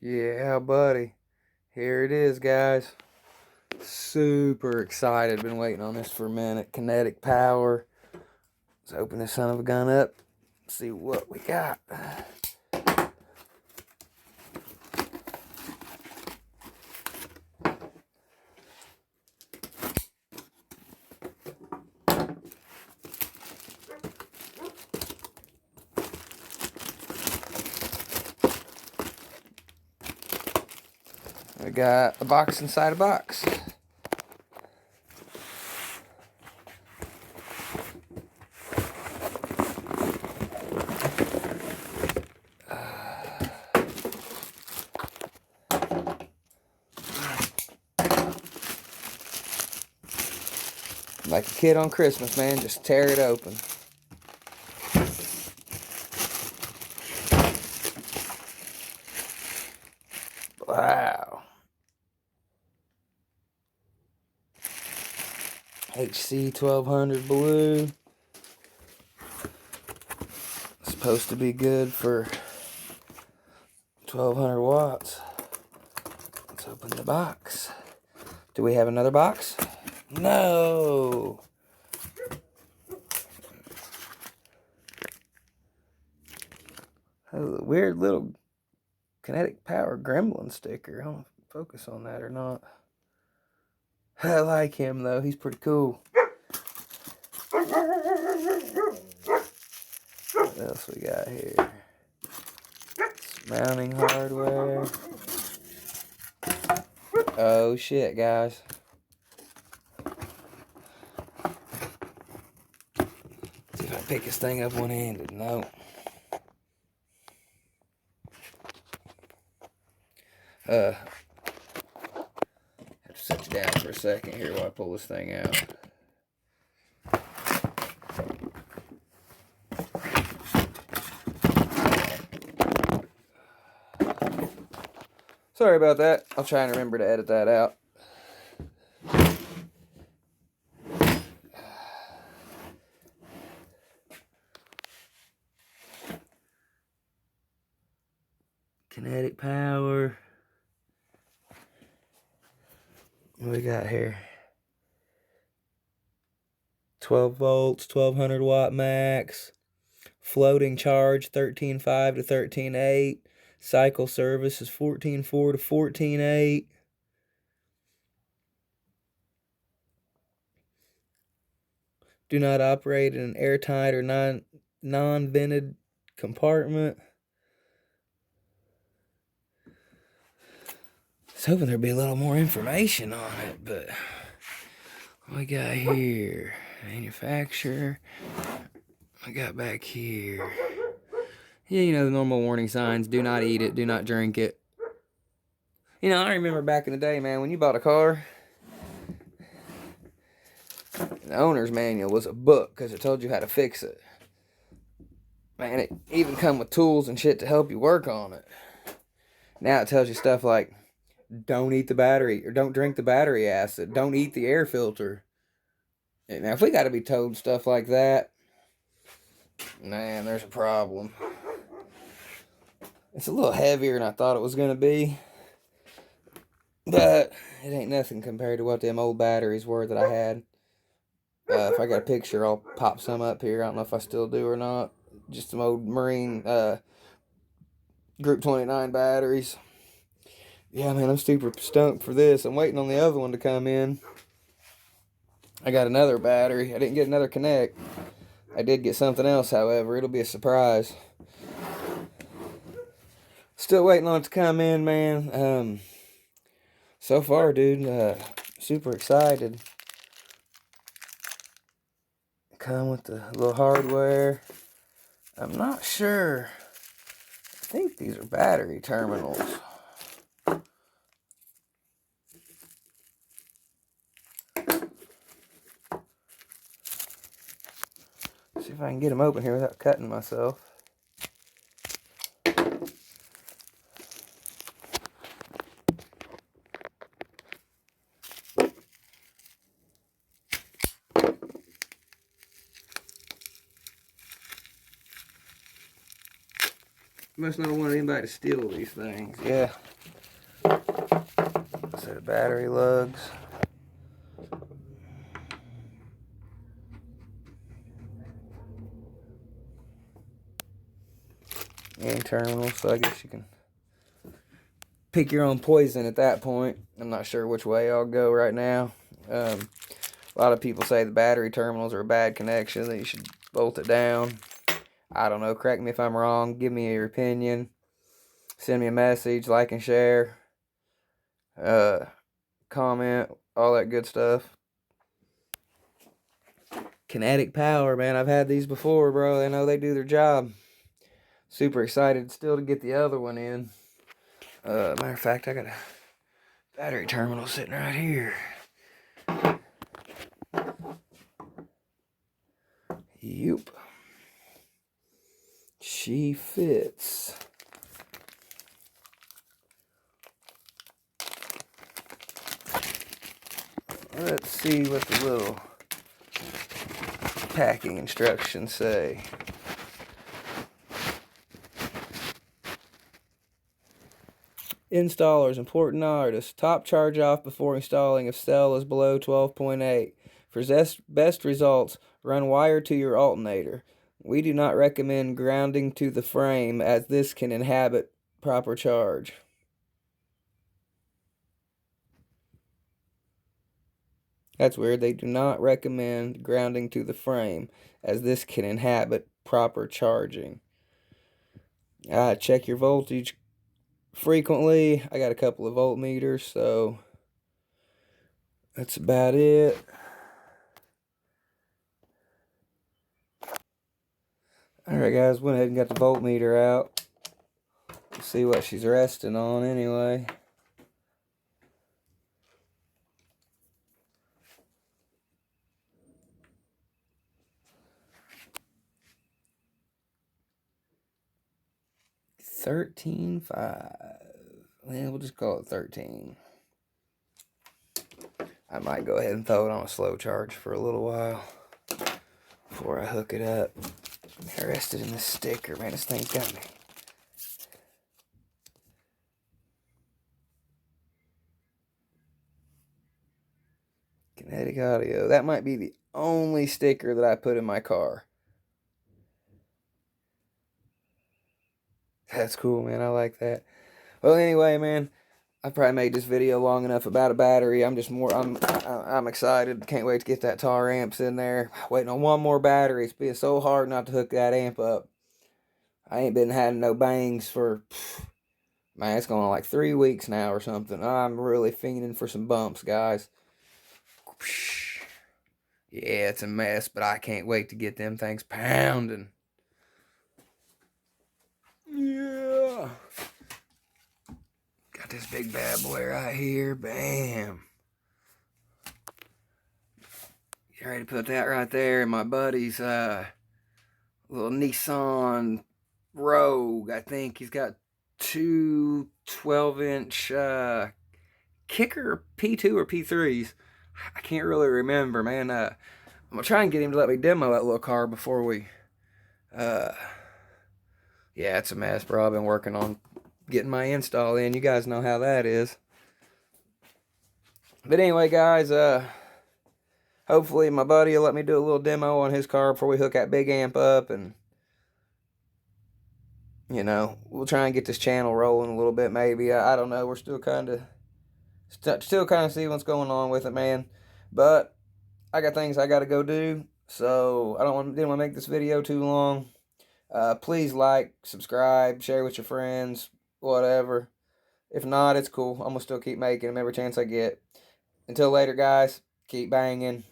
Yeah, buddy. Here it is, guys. Super excited. Been waiting on this for a minute. Kinetic power. Let's open this son of a gun up. See what we got. We got a box inside a box. Like a kid on Christmas, man, just tear it open. Wow. HC-1200blu. Supposed to be good for 1200 watts. Let's open the box. Do we have another box? No. A weird little kinetic power gremlin sticker. I don't know if you focus on that or not. I like him though. He's pretty cool. What else we got here? Some mounting hardware. Oh shit, guys. See if I pick this thing up one-handed. No. Have to sit you down for a second here while I pull this thing out. Sorry about that. I'll try and remember to edit that out. Kinetic power. What we got here? 12 volts, 1200 watt max. Floating charge 13.5 to 13.8. Cycle service is 14.4 to 14.8. Do not operate in an airtight or non-vented compartment. I was hoping there'd be a little more information on it, but what we got here? Manufacturer. I got back here. Yeah, you know, the normal warning signs. Do not eat it. Do not drink it. You know, I remember back in the day, man, when you bought a car, the owner's manual was a book because it told you how to fix it. Man, it even come with tools and shit to help you work on it. Now it tells you stuff like, don't eat the battery, or don't drink the battery acid, don't eat the air filter. Now, if we got to be told stuff like that, man, there's a problem. It's a little heavier than I thought it was going to be. But it ain't nothing compared to what them old batteries were that I had. If I got a picture, I'll pop some up here. I don't know if I still do or not. Just some old Marine Group 29 batteries. Yeah, man, I'm super stoked for this. I'm waiting on the other one to come in. I got another battery. I didn't get another Connect. I did get something else, however. It'll be a surprise. Still waiting on it to come in, man. So far, dude, super excited. Come with the little hardware. I'm not sure. I think these are battery terminals. See if I can get them open here without cutting myself. Must not want anybody to steal these things. Yeah, Set of battery lugs. And terminals, so I guess you can pick your own poison at that point. I'm not sure which way I'll go right now. A lot of people say the battery terminals are a bad connection, that you should bolt it down. I don't know, correct me if I'm wrong, give me your opinion. Send me a message, like and share. Comment, all that good stuff. Kinetic power, man, I've had these before, bro. They know they do their job. Super excited still to get the other one in. Matter of fact, I got a battery terminal sitting right here. Yep. She fits. Let's see what the little packing instructions say. Installers, important artists. Top charge off before installing if cell is below 12.8. For best results, run wire to your alternator. We do not recommend grounding to the frame as this can inhibit proper charge. That's weird. They do not recommend grounding to the frame as this can inhibit proper charging. Check your voltage frequently. I got a couple of voltmeters, so that's about it. Alright guys, went ahead and got the voltmeter out. Let's see what she's resting on anyway. $13.5. Yeah, we'll just call it 13. I might go ahead and throw it on a slow charge for a little while before I hook it up. I rested in this sticker, man. This thing's got me. Kinetic audio. That might be the only sticker that I put in my car. That's cool, man. I like that. Well, anyway, man, I probably made this video long enough about a battery. I'm excited. Can't wait to get that tar amps in there. Waiting on one more battery. It's been so hard not to hook that amp up. I ain't been having no bangs for, man, it's going on like 3 weeks now or something. I'm really fiending for some bumps, guys. Yeah, it's a mess, but I can't wait to get them things pounding. Yeah. Got this big bad boy right here. Bam. Get ready to put that right there in my buddy's little Nissan Rogue. I think he's got two 12-inch kicker P2 or P3s. I can't really remember, man. I'm going to try and get him to let me demo that little car before we... yeah, it's a mess, bro. I've been working on getting my install in. You guys know how that is. But anyway, guys, hopefully my buddy will let me do a little demo on his car before we hook that big amp up. And, you know, we'll try and get this channel rolling a little bit maybe. I don't know. We're still kind of... Still kind of see what's going on with it, man. But I got things I got to go do. So I didn't want to make this video too long. Please like, subscribe, share with your friends, whatever. If not, it's cool. I'm going to still keep making them every chance I get. Until later, guys, keep banging.